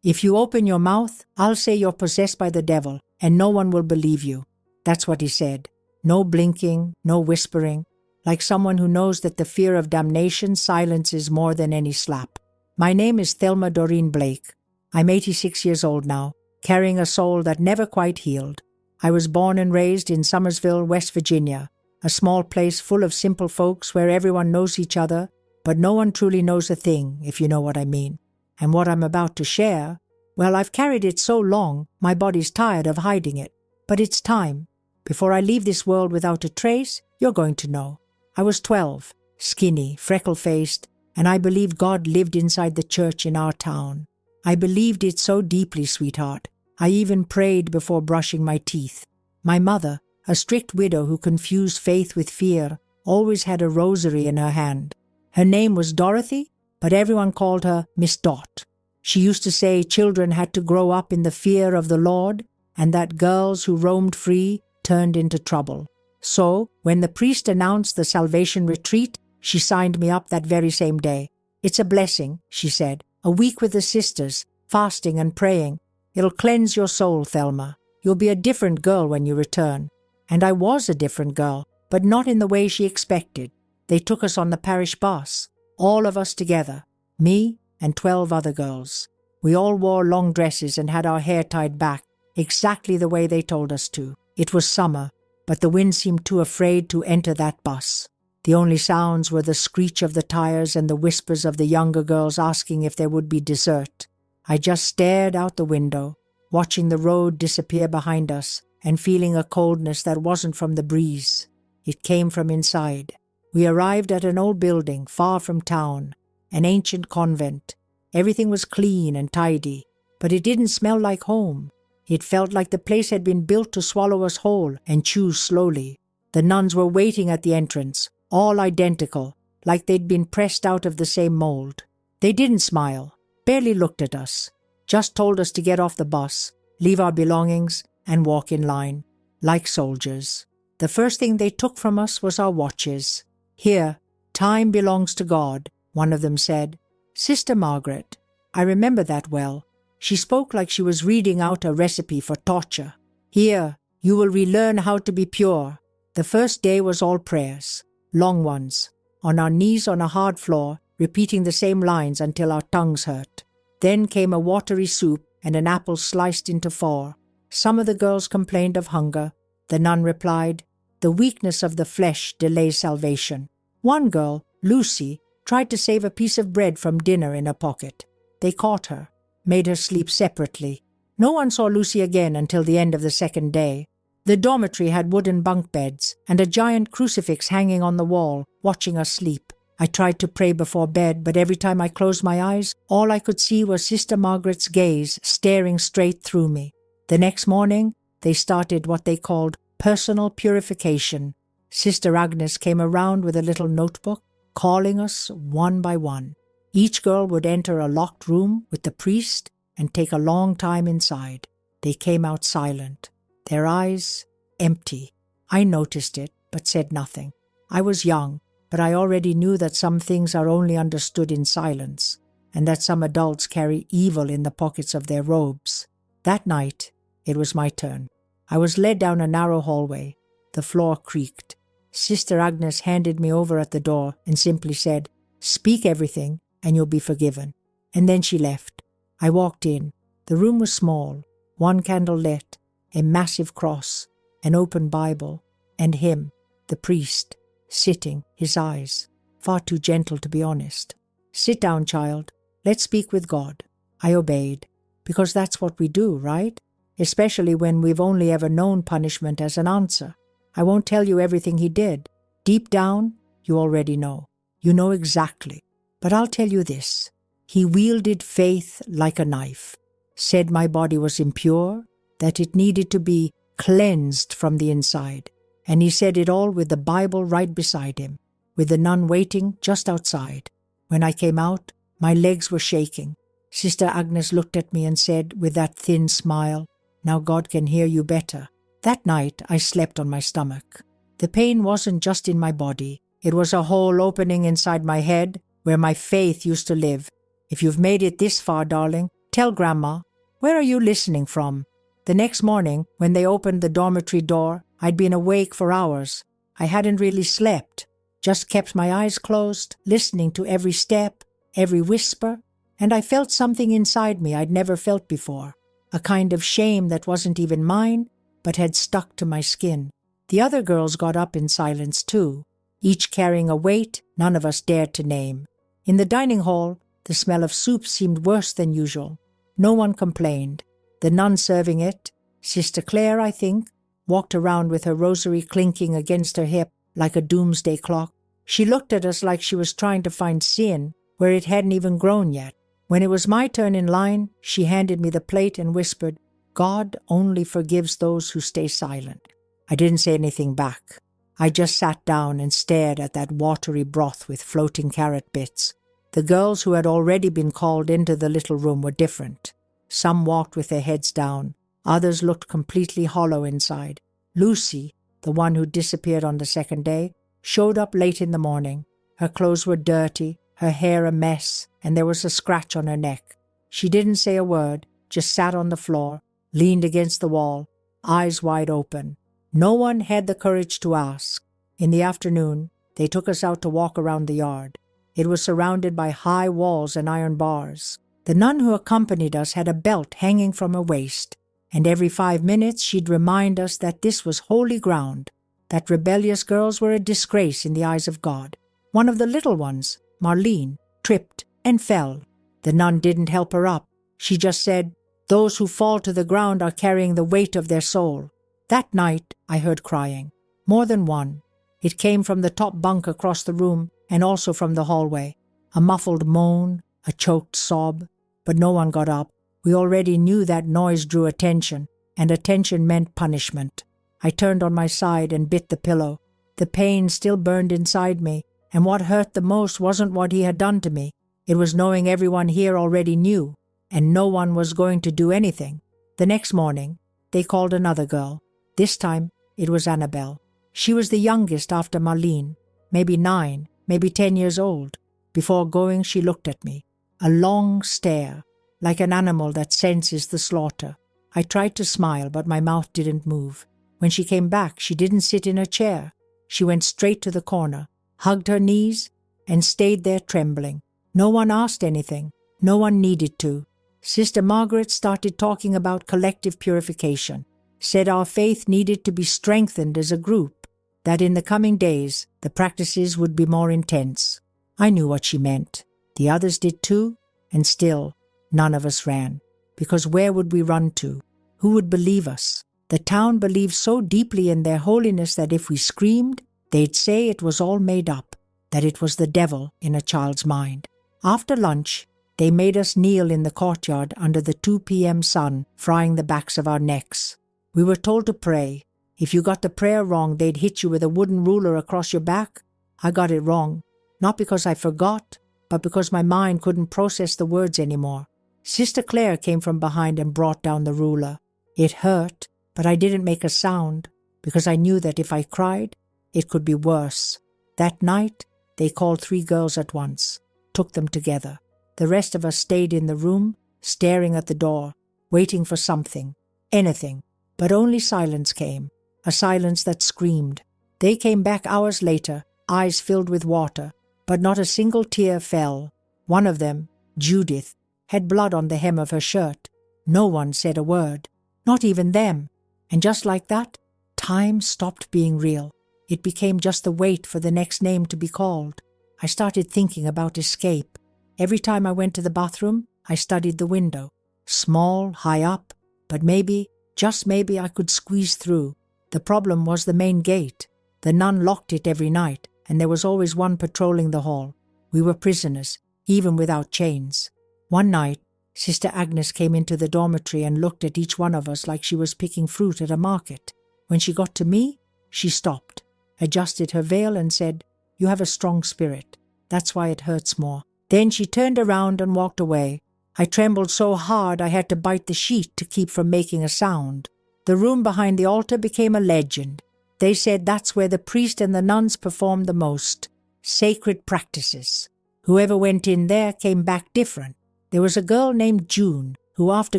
If you open your mouth, I'll say you're possessed by the devil, and no one will believe you. That's what he said. No blinking, no whispering, like someone who knows that the fear of damnation silences more than any slap. My name is Thelma Doreen Blake. I'm 86 years old now, carrying a soul that never quite healed. I was born and raised in Somersville, West Virginia, a small place full of simple folks where everyone knows each other, but no one truly knows a thing, if you know what I mean. And what I'm about to share, well, I've carried it so long, my body's tired of hiding it. But it's time. Before I leave this world without a trace, you're going to know. I was 12, skinny, freckle-faced, and I believed God lived inside the church in our town. I believed it so deeply, sweetheart. I even prayed before brushing my teeth. My mother, a strict widow who confused faith with fear, always had a rosary in her hand. Her name was Dorothy, but everyone called her Miss Dot. She used to say children had to grow up in the fear of the Lord, and that girls who roamed free turned into trouble. So, when the priest announced the salvation retreat, she signed me up that very same day. It's a blessing, she said. A week with the sisters, fasting and praying. It'll cleanse your soul, Thelma. You'll be a different girl when you return. And I was a different girl, but not in the way she expected. They took us on the parish bus, all of us together, me and 12 other girls. We all wore long dresses and had our hair tied back, exactly the way they told us to. It was summer, but the wind seemed too afraid to enter that bus. The only sounds were the screech of the tires and the whispers of the younger girls asking if there would be dessert. I just stared out the window, watching the road disappear behind us and feeling a coldness that wasn't from the breeze. It came from inside. We arrived at an old building far from town, an ancient convent. Everything was clean and tidy, but it didn't smell like home. It felt like the place had been built to swallow us whole and chew slowly. The nuns were waiting at the entrance, all identical, like they'd been pressed out of the same mold. They didn't smile, barely looked at us, just told us to get off the bus, leave our belongings, and walk in line, like soldiers. The first thing they took from us was our watches. Here, time belongs to God, one of them said. Sister Margaret. I remember that well. She spoke like she was reading out a recipe for torture. Here, you will relearn how to be pure. The first day was all prayers, long ones, on our knees on a hard floor, repeating the same lines until our tongues hurt. Then came a watery soup and an apple sliced into 4. Some of the girls complained of hunger. The nun replied, "The weakness of the flesh delays salvation." One girl, Lucy, tried to save a piece of bread from dinner in her pocket. They caught her, made her sleep separately. No one saw Lucy again until the end of the second day. The dormitory had wooden bunk beds and a giant crucifix hanging on the wall, watching us sleep. I tried to pray before bed, but every time I closed my eyes, all I could see was Sister Margaret's gaze staring straight through me. The next morning, they started what they called personal purification. Sister Agnes came around with a little notebook, calling us one by one. Each girl would enter a locked room with the priest and take a long time inside. They came out silent, their eyes empty. I noticed it, but said nothing. I was young, but I already knew that some things are only understood in silence, and that some adults carry evil in the pockets of their robes. That night, it was my turn. I was led down a narrow hallway. The floor creaked. Sister Agnes handed me over at the door and simply said, "Speak everything and you'll be forgiven." And then she left. I walked in. The room was small, one candle lit, a massive cross, an open Bible, and him, the priest, sitting, his eyes, far too gentle to be honest. "Sit down, child. Let's speak with God." I obeyed, because that's what we do, right? Especially when we've only ever known punishment as an answer. I won't tell you everything he did. Deep down, you already know. You know exactly. But I'll tell you this. He wielded faith like a knife, said my body was impure, that it needed to be cleansed from the inside. And he said it all with the Bible right beside him, with the nun waiting just outside. When I came out, my legs were shaking. Sister Agnes looked at me and said, with that thin smile, "Now God can hear you better." That night, I slept on my stomach. The pain wasn't just in my body. It was a hole opening inside my head where my faith used to live. If you've made it this far, darling, Tell Grandma, where are you listening from? The next morning, when they opened the dormitory door, I'd been awake for hours. I hadn't really slept, just kept my eyes closed, listening to every step, every whisper, and I felt something inside me I'd never felt before, a kind of shame that wasn't even mine, but had stuck to my skin. The other girls got up in silence too, each carrying a weight none of us dared to name. In the dining hall, the smell of soup seemed worse than usual. No one complained. The nun serving it, Sister Claire, I think, walked around with her rosary clinking against her hip like a doomsday clock. She looked at us like she was trying to find sin where it hadn't even grown yet. When it was my turn in line, she handed me the plate and whispered, "God only forgives those who stay silent." I didn't say anything back. I just sat down and stared at that watery broth with floating carrot bits. The girls who had already been called into the little room were different. Some walked with their heads down. Others looked completely hollow inside. Lucy, the one who disappeared on the second day, showed up late in the morning. Her clothes were dirty, her hair a mess, and there was a scratch on her neck. She didn't say a word, just sat on the floor, leaned against the wall, eyes wide open. No one had the courage to ask. In the afternoon, they took us out to walk around the yard. It was surrounded by high walls and iron bars. The nun who accompanied us had a belt hanging from her waist, and every 5 minutes she'd remind us that this was holy ground, that rebellious girls were a disgrace in the eyes of God. One of the little ones, Marlene, tripped and fell. The nun didn't help her up. She just said, "Those who fall to the ground are carrying the weight of their soul." That night, I heard crying. More than one. It came from the top bunk across the room and also from the hallway. A muffled moan, a choked sob, but no one got up. We already knew that noise drew attention, and attention meant punishment. I turned on my side and bit the pillow. The pain still burned inside me, and what hurt the most wasn't what he had done to me. It was knowing everyone here already knew, and no one was going to do anything. The next morning, they called another girl. This time, it was Annabelle. She was the youngest after Marlene, maybe 9, maybe 10 years old. Before going, she looked at me. A long stare, like an animal that senses the slaughter. I tried to smile, but my mouth didn't move. When she came back, she didn't sit in her chair. She went straight to the corner, hugged her knees, and stayed there trembling. No one asked anything. No one needed to. Sister Margaret started talking about collective purification, said our faith needed to be strengthened as a group, that in the coming days the practices would be more intense. I knew what she meant. The others did too, and still none of us ran. Because where would we run to? Who would believe us? The town believed so deeply in their holiness that if we screamed, they'd say it was all made up, that it was the devil in a child's mind. After lunch, they made us kneel in the courtyard under the 2 p.m. sun, frying the backs of our necks. We were told to pray. If you got the prayer wrong, they'd hit you with a wooden ruler across your back. I got it wrong, not because I forgot, but because my mind couldn't process the words anymore. Sister Claire came from behind and brought down the ruler. It hurt, but I didn't make a sound, because I knew that if I cried, it could be worse. That night, they called 3 girls at once, took them together. The rest of us stayed in the room, staring at the door, waiting for something, anything. But only silence came, a silence that screamed. They came back hours later, eyes filled with water, but not a single tear fell. One of them, Judith, had blood on the hem of her shirt. No one said a word, not even them. And just like that, time stopped being real. It became just the wait for the next name to be called. I started thinking about escape. Every time I went to the bathroom, I studied the window. Small, high up, but maybe, just maybe I could squeeze through. The problem was the main gate. The nun locked it every night, and there was always one patrolling the hall. We were prisoners, even without chains. One night, Sister Agnes came into the dormitory and looked at each one of us like she was picking fruit at a market. When she got to me, she stopped, adjusted her veil and said, "You have a strong spirit. That's why it hurts more." Then she turned around and walked away. I trembled so hard I had to bite the sheet to keep from making a sound. The room behind the altar became a legend. They said that's where the priest and the nuns performed the most sacred practices. Whoever went in there came back different. There was a girl named June who after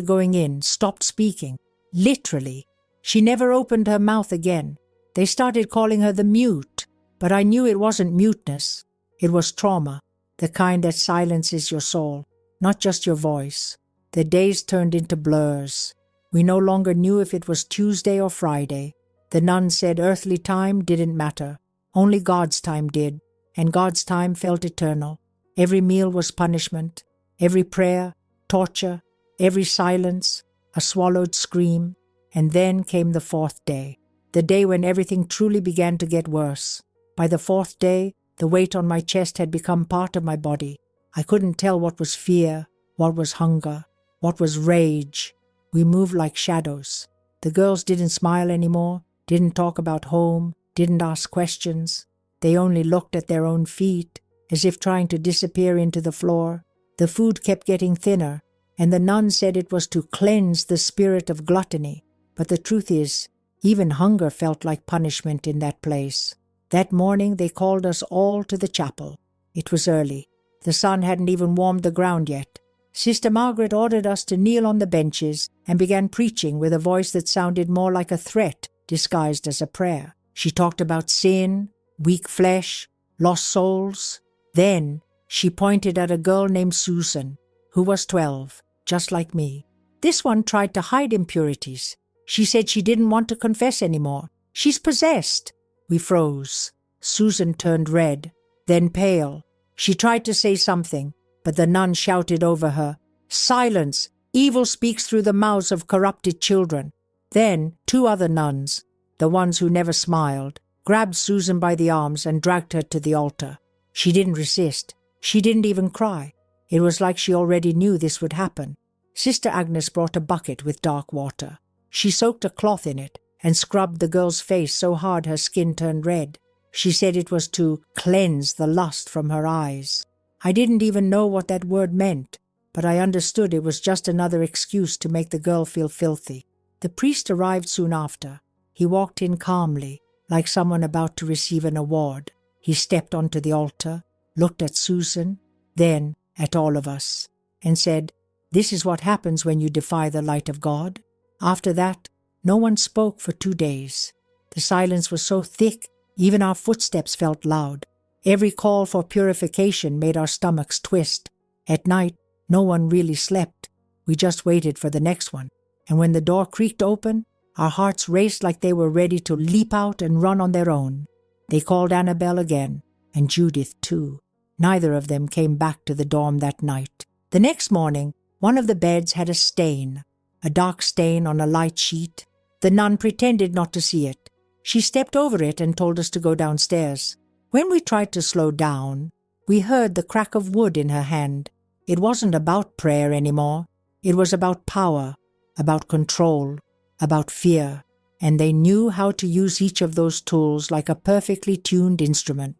going in stopped speaking. Literally. She never opened her mouth again. They started calling her the mute, but I knew it wasn't muteness. It was trauma, the kind that silences your soul, not just your voice. The days turned into blurs. We no longer knew if it was Tuesday or Friday. The nun said earthly time didn't matter. Only God's time did, and God's time felt eternal. Every meal was punishment, every prayer, torture, every silence, a swallowed scream. And then came the fourth day, the day when everything truly began to get worse. By the fourth day, the weight on my chest had become part of my body. I couldn't tell what was fear, what was hunger, what was rage. We moved like shadows. The girls didn't smile anymore, didn't talk about home, didn't ask questions. They only looked at their own feet, as if trying to disappear into the floor. The food kept getting thinner, and the nun said it was to cleanse the spirit of gluttony. But the truth is, even hunger felt like punishment in that place. That morning they called us all to the chapel. It was early. The sun hadn't even warmed the ground yet. Sister Margaret ordered us to kneel on the benches and began preaching with a voice that sounded more like a threat disguised as a prayer. She talked about sin, weak flesh, lost souls. Then she pointed at a girl named Susan, who was 12, just like me. This one tried to hide impurities. She said she didn't want to confess anymore. She's possessed. We froze. Susan turned red, then pale. She tried to say something, but the nun shouted over her, "Silence! Evil speaks through the mouths of corrupted children." Then 2 other nuns, the ones who never smiled, grabbed Susan by the arms and dragged her to the altar. She didn't resist. She didn't even cry. It was like she already knew this would happen. Sister Agnes brought a bucket with dark water. She soaked a cloth in it and scrubbed the girl's face so hard her skin turned red. She said it was to cleanse the lust from her eyes. I didn't even know what that word meant, but I understood it was just another excuse to make the girl feel filthy. The priest arrived soon after. He walked in calmly, like someone about to receive an award. He stepped onto the altar, looked at Susan, then at all of us, and said, "This is what happens when you defy the light of God." After that, no one spoke for 2 days. The silence was so thick, even our footsteps felt loud. Every call for purification made our stomachs twist. At night, no one really slept. We just waited for the next one. And when the door creaked open, our hearts raced like they were ready to leap out and run on their own. They called Annabelle again, and Judith too. Neither of them came back to the dorm that night. The next morning, one of the beds had a stain, a dark stain on a light sheet. The nun pretended not to see it. She stepped over it and told us to go downstairs. When we tried to slow down, we heard the crack of wood in her hand. It wasn't about prayer anymore. It was about power, about control, about fear. And they knew how to use each of those tools like a perfectly tuned instrument.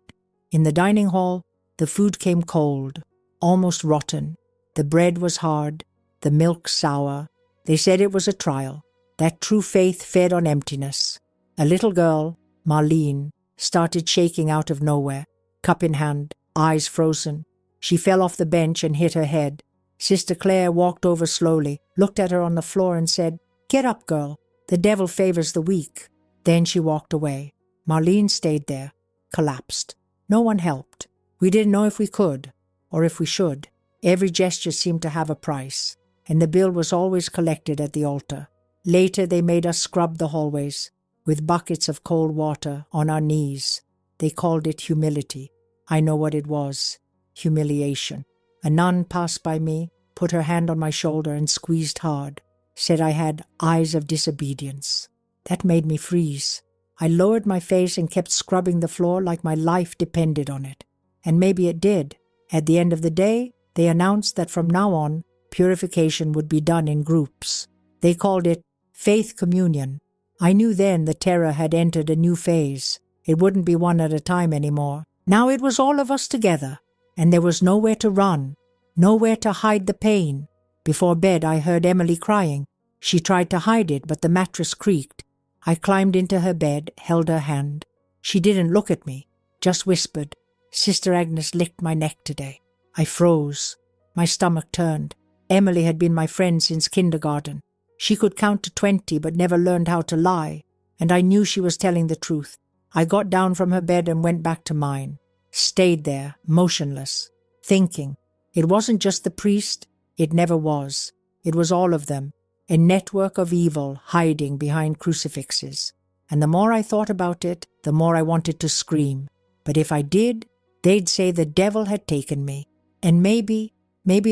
In the dining hall, the food came cold, almost rotten. The bread was hard, the milk sour. They said it was a trial, that true faith fed on emptiness. A little girl, Marlene, started shaking out of nowhere, cup in hand, eyes frozen. She fell off the bench and hit her head. Sister Claire walked over slowly, looked at her on the floor and said, "Get up, girl. The devil favors the weak." Then she walked away. Marlene stayed there, collapsed. No one helped. We didn't know if we could, or if we should. Every gesture seemed to have a price, and the bill was always collected at the altar. Later they made us scrub the hallways, with buckets of cold water on our knees. They called it humility. I know what it was. Humiliation. A nun passed by me, put her hand on my shoulder and squeezed hard, said I had eyes of disobedience. That made me freeze. I lowered my face and kept scrubbing the floor like my life depended on it. And maybe it did. At the end of the day, they announced that from now on, purification would be done in groups. They called it faith communion. I knew then the terror had entered a new phase. It wouldn't be one at a time anymore. Now it was all of us together, and there was nowhere to run, nowhere to hide the pain. Before bed I heard Emily crying. She tried to hide it, but the mattress creaked. I climbed into her bed, held her hand. She didn't look at me, just whispered, "Sister Agnes licked my neck today." I froze. My stomach turned. Emily had been my friend since kindergarten. She could count to 20 but never learned how to lie, and I knew she was telling the truth. I got down from her bed and went back to mine. Stayed there, motionless, thinking. It wasn't just the priest. It never was. It was all of them, a network of evil hiding behind crucifixes. And the more I thought about it, the more I wanted to scream. But if I did, they'd say the devil had taken me. And maybe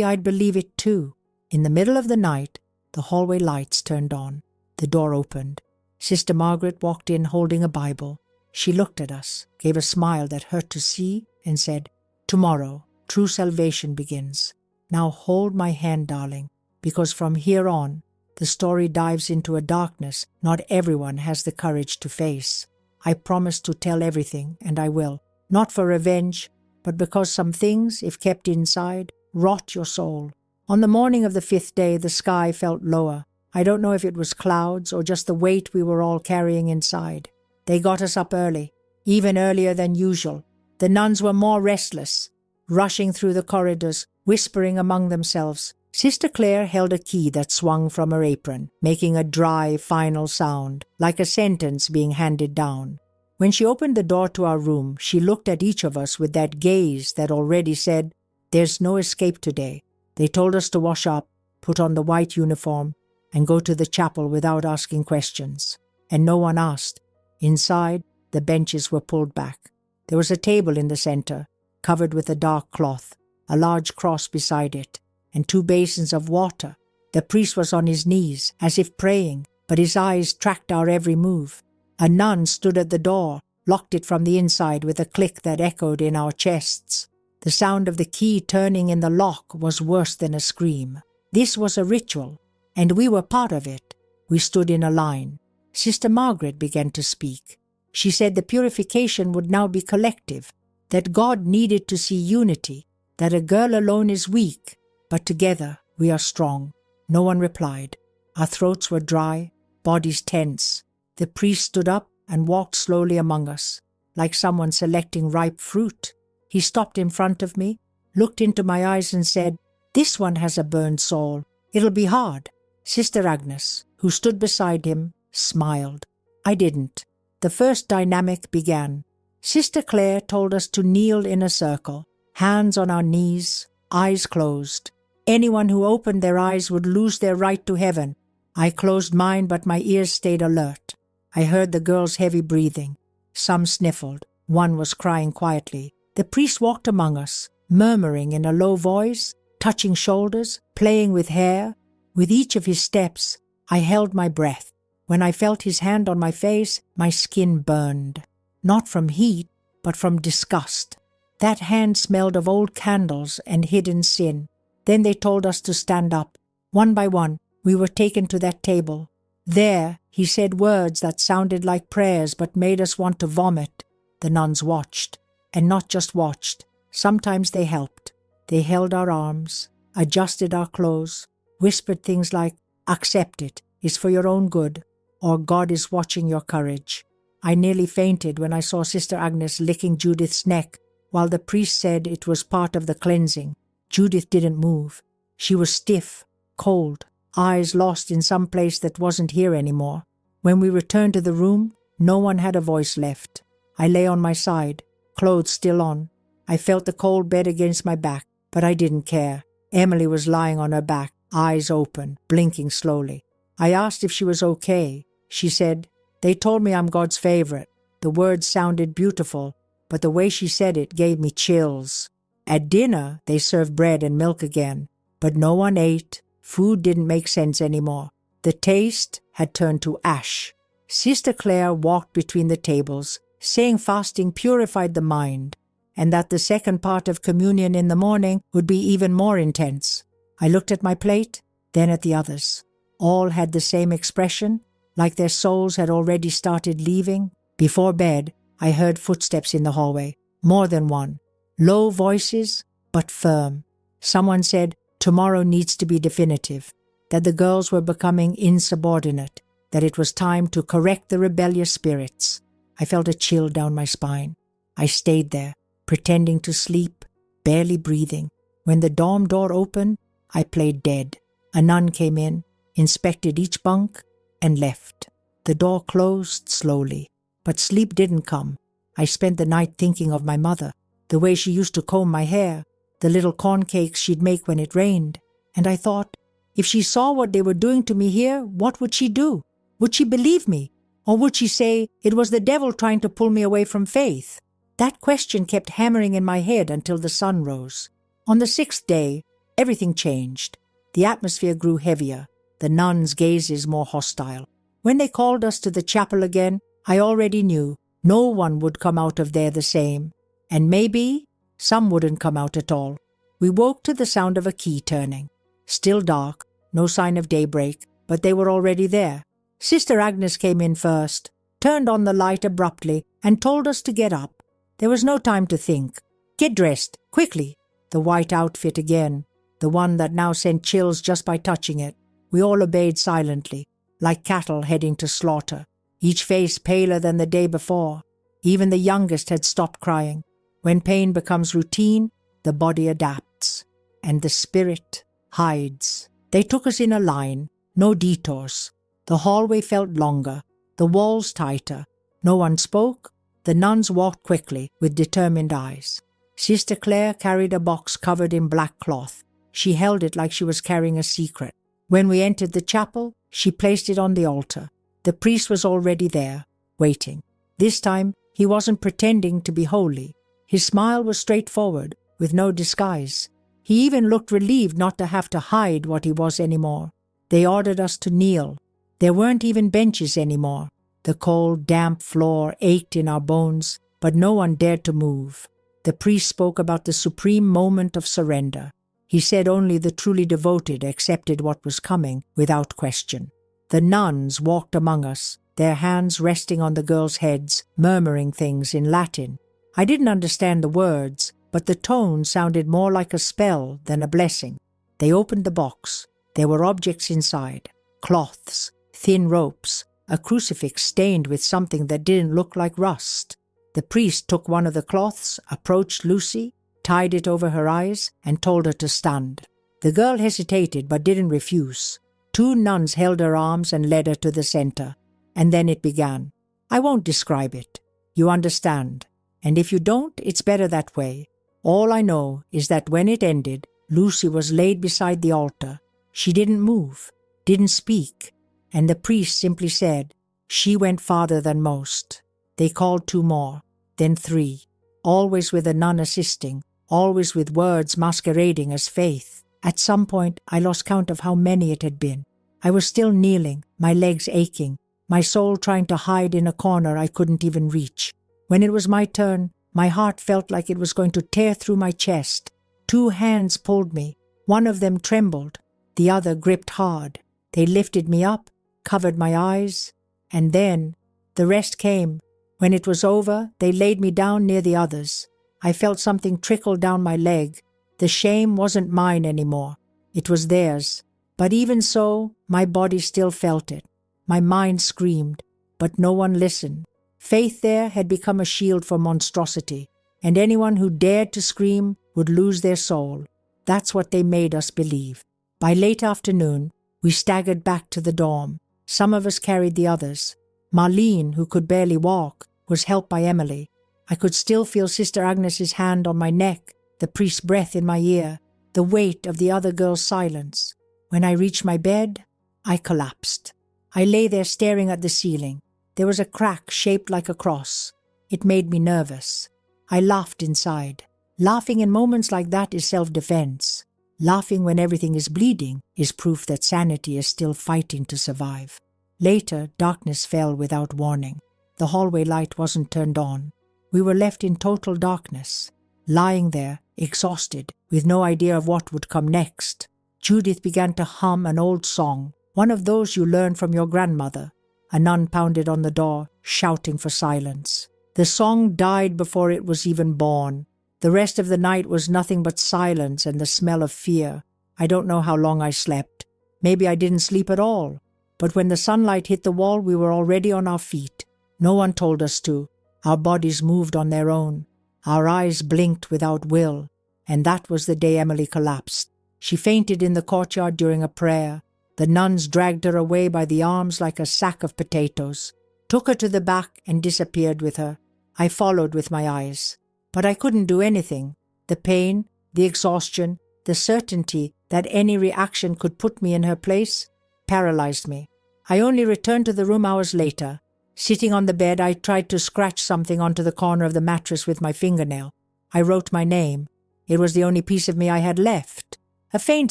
I'd believe it too. In the middle of the night, the hallway lights turned on. The door opened. Sister Margaret walked in holding a Bible. She looked at us, gave a smile that hurt to see, and said, "Tomorrow, true salvation begins. Now hold my hand, darling, because from here on, the story dives into a darkness not everyone has the courage to face. I promise to tell everything, and I will, not for revenge, but because some things, if kept inside, rot your soul." On the morning of the 5th day, the sky felt lower. I don't know if it was clouds or just the weight we were all carrying inside. They got us up early, even earlier than usual. The nuns were more restless, rushing through the corridors, whispering among themselves. Sister Claire held a key that swung from her apron, making a dry, final sound, like a sentence being handed down. When she opened the door to our room, she looked at each of us with that gaze that already said, "There's no escape today." They told us to wash up, put on the white uniform, and go to the chapel without asking questions. And no one asked. Inside, the benches were pulled back. There was a table in the center, covered with a dark cloth, a large cross beside it, and 2 basins of water. The priest was on his knees, as if praying, but his eyes tracked our every move. A nun stood at the door, locked it from the inside with a click that echoed in our chests. The sound of the key turning in the lock was worse than a scream. This was a ritual, and we were part of it. We stood in a line. Sister Margaret began to speak. She said the purification would now be collective, that God needed to see unity, that a girl alone is weak, but together we are strong. No one replied. Our throats were dry, bodies tense. The priest stood up and walked slowly among us, like someone selecting ripe fruit. He stopped in front of me, looked into my eyes and said, "This one has a burned soul. It'll be hard." Sister Agnes, who stood beside him, smiled. I didn't. The first dynamic began. Sister Claire told us to kneel in a circle, hands on our knees, eyes closed. Anyone who opened their eyes would lose their right to heaven. I closed mine, but my ears stayed alert. I heard the girls' heavy breathing. Some sniffled. One was crying quietly. The priest walked among us, murmuring in a low voice, touching shoulders, playing with hair. With each of his steps, I held my breath. When I felt his hand on my face, my skin burned. Not from heat, but from disgust. That hand smelled of old candles and hidden sin. Then they told us to stand up. One by one, we were taken to that table. There, he said words that sounded like prayers but made us want to vomit. The nuns watched. And not just watched. Sometimes they helped. They held our arms, adjusted our clothes, whispered things like, "Accept it, it's for your own good," or "God is watching your courage." I nearly fainted when I saw Sister Agnes licking Judith's neck, while the priest said it was part of the cleansing. Judith didn't move. She was stiff, cold, eyes lost in some place that wasn't here anymore. When we returned to the room, no one had a voice left. I lay on my side, clothes still on. I felt the cold bed against my back, but I didn't care. Emily was lying on her back, eyes open, blinking slowly. I asked if she was okay. She said, "They told me I'm God's favorite." The words sounded beautiful, but the way she said it gave me chills. At dinner, they served bread and milk again, but no one ate. Food didn't make sense anymore. The taste had turned to ash. Sister Claire walked between the tables, saying fasting purified the mind, and that the second part of communion in the morning would be even more intense. I looked at my plate, then at the others. All had the same expression, like their souls had already started leaving. Before bed, I heard footsteps in the hallway, more than one. Low voices, but firm. Someone said, tomorrow needs to be definitive, that the girls were becoming insubordinate, that it was time to correct the rebellious spirits. I felt a chill down my spine. I stayed there, pretending to sleep, barely breathing. When the dorm door opened, I played dead. A nun came in, inspected each bunk, and left. The door closed slowly, but sleep didn't come. I spent the night thinking of my mother, the way she used to comb my hair, the little corn cakes she'd make when it rained. And I thought, if she saw what they were doing to me here, what would she do? Would she believe me? Or would she say it was the devil trying to pull me away from faith? That question kept hammering in my head until the sun rose. On the 6th day, everything changed. The atmosphere grew heavier, the nuns' gazes more hostile. When they called us to the chapel again, I already knew no one would come out of there the same. And maybe some wouldn't come out at all. We woke to the sound of a key turning. Still dark, no sign of daybreak, but they were already there. Sister Agnes came in first, turned on the light abruptly, and told us to get up. There was no time to think. Get dressed, quickly. The white outfit again, the one that now sent chills just by touching it. We all obeyed silently, like cattle heading to slaughter, each face paler than the day before. Even the youngest had stopped crying. When pain becomes routine, the body adapts, and the spirit hides. They took us in a line, no detours. The hallway felt longer, the walls tighter. No one spoke. The nuns walked quickly, with determined eyes. Sister Claire carried a box covered in black cloth. She held it like she was carrying a secret. When we entered the chapel, she placed it on the altar. The priest was already there, waiting. This time, he wasn't pretending to be holy. His smile was straightforward, with no disguise. He even looked relieved not to have to hide what he was anymore. They ordered us to kneel. There weren't even benches anymore. The cold, damp floor ached in our bones, but no one dared to move. The priest spoke about the supreme moment of surrender. He said only the truly devoted accepted what was coming without question. The nuns walked among us, their hands resting on the girls' heads, murmuring things in Latin. I didn't understand the words, but the tone sounded more like a spell than a blessing. They opened the box. There were objects inside, cloths, thin ropes, a crucifix stained with something that didn't look like rust. The priest took one of the cloths, approached Lucy, tied it over her eyes, and told her to stand. The girl hesitated but didn't refuse. 2 nuns held her arms and led her to the center. And then it began. I won't describe it. You understand. And if you don't, it's better that way. All I know is that when it ended, Lucy was laid beside the altar. She didn't move, didn't speak, and the priest simply said, she went farther than most. They called 2 more, then 3, always with a nun assisting, always with words masquerading as faith. At some point, I lost count of how many it had been. I was still kneeling, my legs aching, my soul trying to hide in a corner I couldn't even reach. When it was my turn, my heart felt like it was going to tear through my chest. 2 hands pulled me. One of them trembled. The other gripped hard. They lifted me up, covered my eyes, and then the rest came. When it was over, they laid me down near the others. I felt something trickle down my leg. The shame wasn't mine anymore. It was theirs. But even so, my body still felt it. My mind screamed, but no one listened. Faith there had become a shield for monstrosity, and anyone who dared to scream would lose their soul. That's what they made us believe. By late afternoon, we staggered back to the dorm. Some of us carried the others. Marlene, who could barely walk, was helped by Emily. I could still feel Sister Agnes's hand on my neck, the priest's breath in my ear, the weight of the other girl's silence. When I reached my bed, I collapsed. I lay there staring at the ceiling. There was a crack shaped like a cross. It made me nervous. I laughed inside. Laughing in moments like that is self-defense. Laughing when everything is bleeding is proof that sanity is still fighting to survive. Later, darkness fell without warning. The hallway light wasn't turned on. We were left in total darkness, lying there, exhausted, with no idea of what would come next. Judith began to hum an old song, one of those you learn from your grandmother. A nun pounded on the door, shouting for silence. The song died before it was even born. The rest of the night was nothing but silence and the smell of fear. I don't know how long I slept. Maybe I didn't sleep at all. But when the sunlight hit the wall, we were already on our feet. No one told us to. Our bodies moved on their own. Our eyes blinked without will. And that was the day Emily collapsed. She fainted in the courtyard during a prayer. The nuns dragged her away by the arms like a sack of potatoes, took her to the back and disappeared with her. I followed with my eyes. But I couldn't do anything. The pain, the exhaustion, the certainty that any reaction could put me in her place paralyzed me. I only returned to the room hours later. Sitting on the bed, I tried to scratch something onto the corner of the mattress with my fingernail. I wrote my name. It was the only piece of me I had left. A faint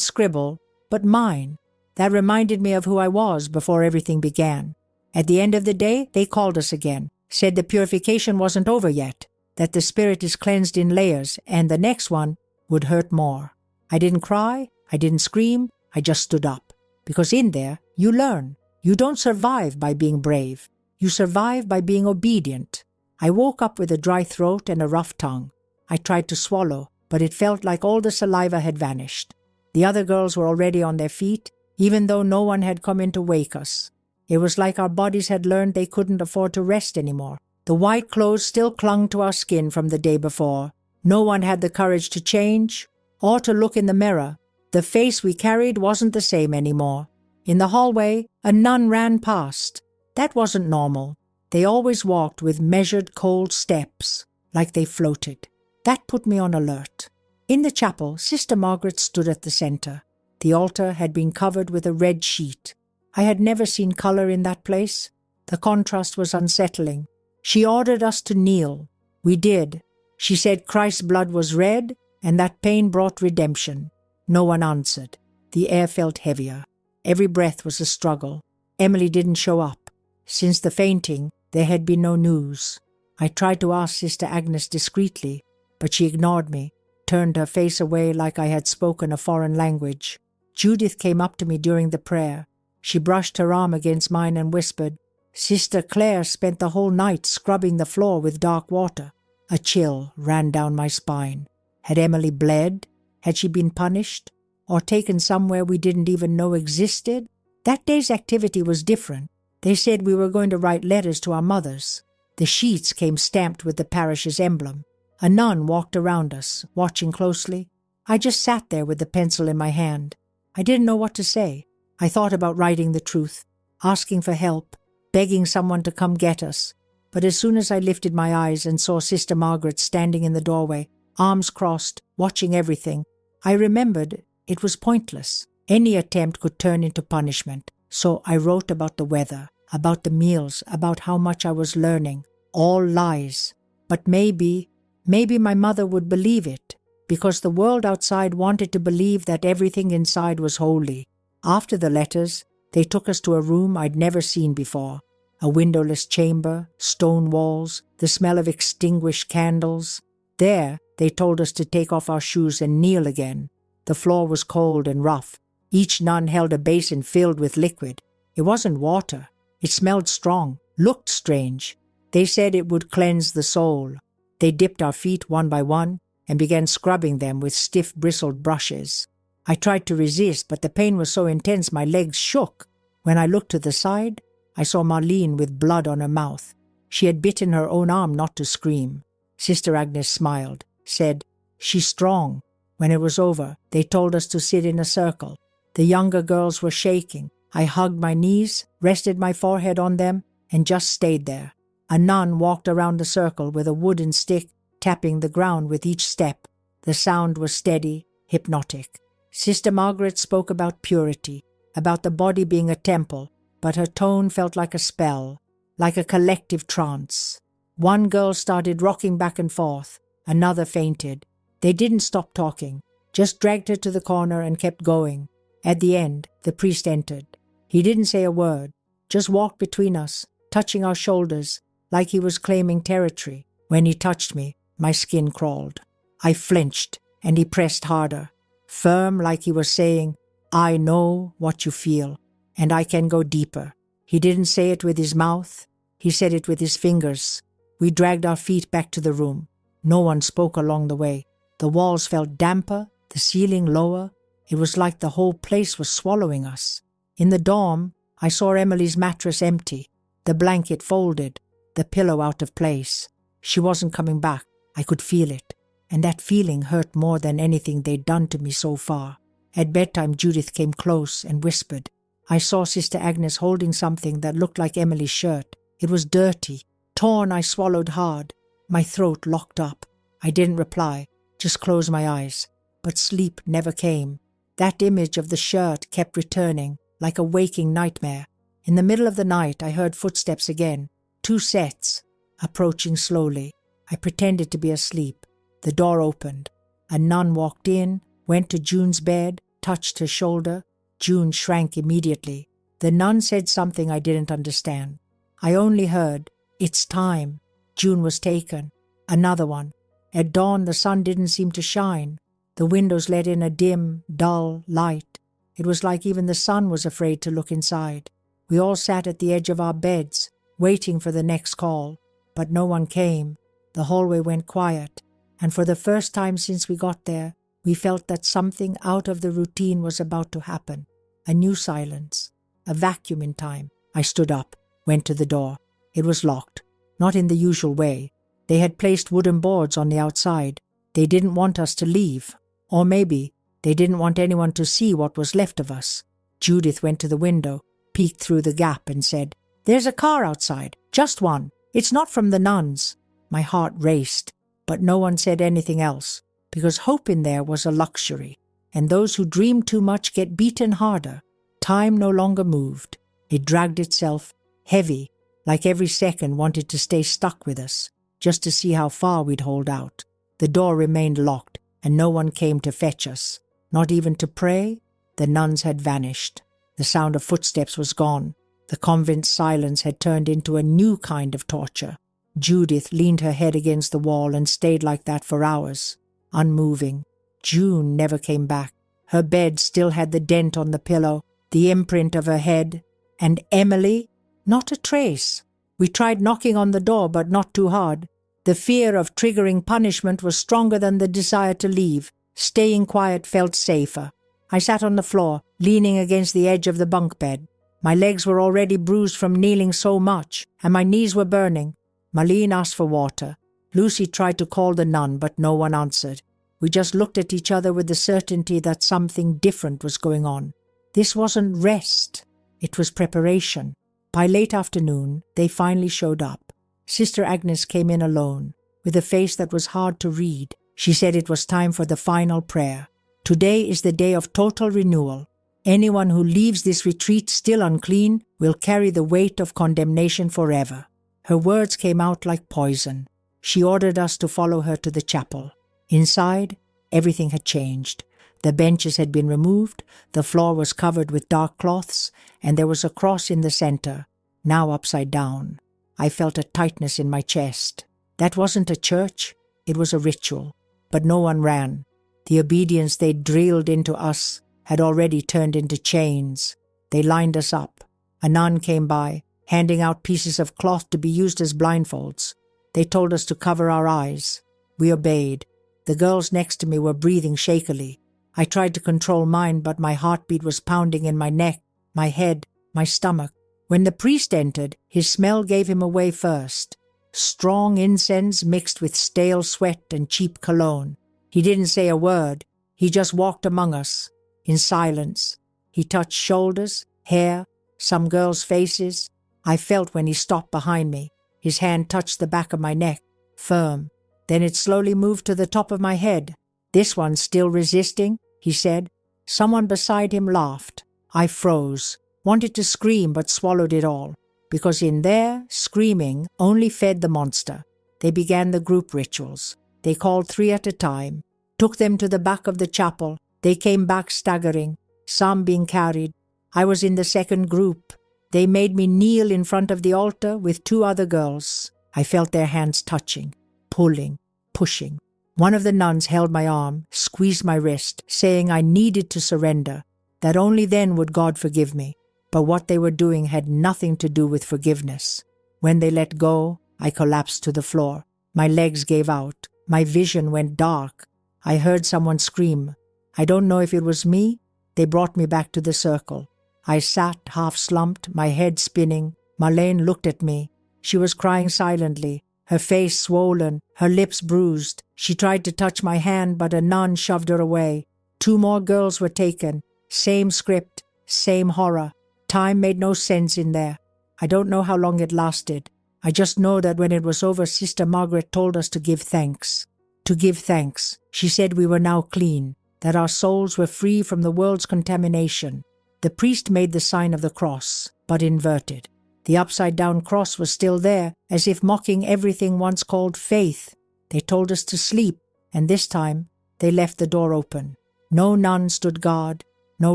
scribble, but mine. That reminded me of who I was before everything began. At the end of the day, they called us again, said the purification wasn't over yet, that the spirit is cleansed in layers, and the next one would hurt more. I didn't cry, I didn't scream, I just stood up. Because in there, you learn. You don't survive by being brave. You survive by being obedient. I woke up with a dry throat and a rough tongue. I tried to swallow, but it felt like all the saliva had vanished. The other girls were already on their feet, even though no one had come in to wake us. It was like our bodies had learned they couldn't afford to rest anymore. The white clothes still clung to our skin from the day before. No one had the courage to change or to look in the mirror. The face we carried wasn't the same anymore. In the hallway, a nun ran past. That wasn't normal. They always walked with measured cold steps, like they floated. That put me on alert. In the chapel, Sister Margaret stood at the center. The altar had been covered with a red sheet. I had never seen color in that place. The contrast was unsettling. She ordered us to kneel. We did. She said Christ's blood was red and that pain brought redemption. No one answered. The air felt heavier. Every breath was a struggle. Emily didn't show up. Since the fainting, there had been no news. I tried to ask Sister Agnes discreetly, but she ignored me, turned her face away like I had spoken a foreign language. Judith came up to me during the prayer. She brushed her arm against mine and whispered, "Sister Claire spent the whole night scrubbing the floor with dark water." A chill ran down my spine. Had Emily bled? Had she been punished? Or taken somewhere we didn't even know existed? That day's activity was different. They said we were going to write letters to our mothers. The sheets came stamped with the parish's emblem. A nun walked around us, watching closely. I just sat there with the pencil in my hand. I didn't know what to say. I thought about writing the truth, asking for help, begging someone to come get us. But as soon as I lifted my eyes and saw Sister Margaret standing in the doorway, arms crossed, watching everything, I remembered it was pointless. Any attempt could turn into punishment. So I wrote about the weather, about the meals, about how much I was learning. All lies. But maybe my mother would believe it, because the world outside wanted to believe that everything inside was holy. After the letters, they took us to a room I'd never seen before. A windowless chamber, stone walls, the smell of extinguished candles. There, they told us to take off our shoes and kneel again. The floor was cold and rough. Each nun held a basin filled with liquid. It wasn't water. It smelled strong, looked strange. They said it would cleanse the soul. They dipped our feet one by one and began scrubbing them with stiff bristled brushes. I tried to resist, but the pain was so intense my legs shook. When I looked to the side, I saw Marlene with blood on her mouth. She had bitten her own arm not to scream. Sister Agnes smiled, said, "She's strong." When it was over, they told us to sit in a circle. The younger girls were shaking. I hugged my knees, rested my forehead on them, and just stayed there. A nun walked around the circle with a wooden stick, tapping the ground with each step. The sound was steady, hypnotic. Sister Margaret spoke about purity, about the body being a temple, but her tone felt like a spell, like a collective trance. One girl started rocking back and forth. Another fainted. They didn't stop talking, just dragged her to the corner and kept going. At the end, the priest entered. He didn't say a word, just walked between us, touching our shoulders, like he was claiming territory. When he touched me, my skin crawled. I flinched, and he pressed harder, firm like he was saying, "I know what you feel, and I can go deeper." He didn't say it with his mouth. He said it with his fingers. We dragged our feet back to the room. No one spoke along the way. The walls felt damper, the ceiling lower. It was like the whole place was swallowing us. In the dorm, I saw Emily's mattress empty, the blanket folded, the pillow out of place. She wasn't coming back. I could feel it, and that feeling hurt more than anything they'd done to me so far. At bedtime, Judith came close and whispered. I saw Sister Agnes holding something that looked like Emily's shirt. It was dirty, torn. I swallowed hard. My throat locked up. I didn't reply, just closed my eyes. But sleep never came. That image of the shirt kept returning, like a waking nightmare. In the middle of the night, I heard footsteps again, 2 sets, approaching slowly. I pretended to be asleep. The door opened. A nun walked in, went to June's bed, touched her shoulder. June shrank immediately. The nun said something I didn't understand. I only heard, "It's time." June was taken. Another one. At dawn, the sun didn't seem to shine. The windows let in a dim, dull light. It was like even the sun was afraid to look inside. We all sat at the edge of our beds, waiting for the next call. But no one came. The hallway went quiet. And for the first time since we got there, we felt that something out of the routine was about to happen. A new silence. A vacuum in time. I stood up, went to the door. It was locked. Not in the usual way. They had placed wooden boards on the outside. They didn't want us to leave. Or maybe they didn't want anyone to see what was left of us. Judith went to the window, peeked through the gap and said, "There's a car outside. Just one. It's not from the nuns." My heart raced, but no one said anything else, because hope in there was a luxury. And those who dream too much get beaten harder. Time no longer moved. It dragged itself, heavy, like every second wanted to stay stuck with us, just to see how far we'd hold out. The door remained locked, and no one came to fetch us. Not even to pray. The nuns had vanished. The sound of footsteps was gone. The convent's silence had turned into a new kind of torture. Judith leaned her head against the wall and stayed like that for hours, unmoving. June never came back. Her bed still had the dent on the pillow, the imprint of her head. And Emily? Not a trace. We tried knocking on the door, but not too hard. The fear of triggering punishment was stronger than the desire to leave. Staying quiet felt safer. I sat on the floor, leaning against the edge of the bunk bed. My legs were already bruised from kneeling so much, and my knees were burning. Marlene asked for water. Lucy tried to call the nun, but no one answered. We just looked at each other with the certainty that something different was going on. This wasn't rest. It was preparation. By late afternoon, they finally showed up. Sister Agnes came in alone, with a face that was hard to read. She said it was time for the final prayer. Today is the day of total renewal. Anyone who leaves this retreat still unclean will carry the weight of condemnation forever. Her words came out like poison. She ordered us to follow her to the chapel. Inside, everything had changed. The benches had been removed, the floor was covered with dark cloths, and there was a cross in the center, now upside down. I felt a tightness in my chest. That wasn't a church, it was a ritual. But no one ran. The obedience they drilled into us had already turned into chains. They lined us up. A nun came by, handing out pieces of cloth to be used as blindfolds. They told us to cover our eyes. We obeyed. The girls next to me were breathing shakily. I tried to control mine, but my heartbeat was pounding in my neck, my head, my stomach. When the priest entered, his smell gave him away first. Strong incense mixed with stale sweat and cheap cologne. He didn't say a word. He just walked among us, in silence. He touched shoulders, hair, some girls' faces. I felt when he stopped behind me. His hand touched the back of my neck, firm. Then it slowly moved to the top of my head. "This one's still resisting," he said. Someone beside him laughed. I froze, wanted to scream but swallowed it all, because in there, screaming only fed the monster. They began the group rituals. They called 3 at a time, took them to the back of the chapel. They came back staggering, some being carried. I was in the second group. They made me kneel in front of the altar with 2 other girls. I felt their hands touching, pulling, pushing. One of the nuns held my arm, squeezed my wrist, saying I needed to surrender, that only then would God forgive me. But what they were doing had nothing to do with forgiveness. When they let go, I collapsed to the floor. My legs gave out. My vision went dark. I heard someone scream. I don't know if it was me. They brought me back to the circle. I sat half-slumped, my head spinning. Marlene looked at me. She was crying silently, her face swollen, her lips bruised. She tried to touch my hand, but a nun shoved her away. 2 more girls were taken. Same script, same horror. Time made no sense in there. I don't know how long it lasted. I just know that when it was over, Sister Margaret told us to give thanks. To give thanks. She said we were now clean, that our souls were free from the world's contamination. The priest made the sign of the cross, but inverted. The upside-down cross was still there, as if mocking everything once called faith. They told us to sleep, and this time they left the door open. No nun stood guard, no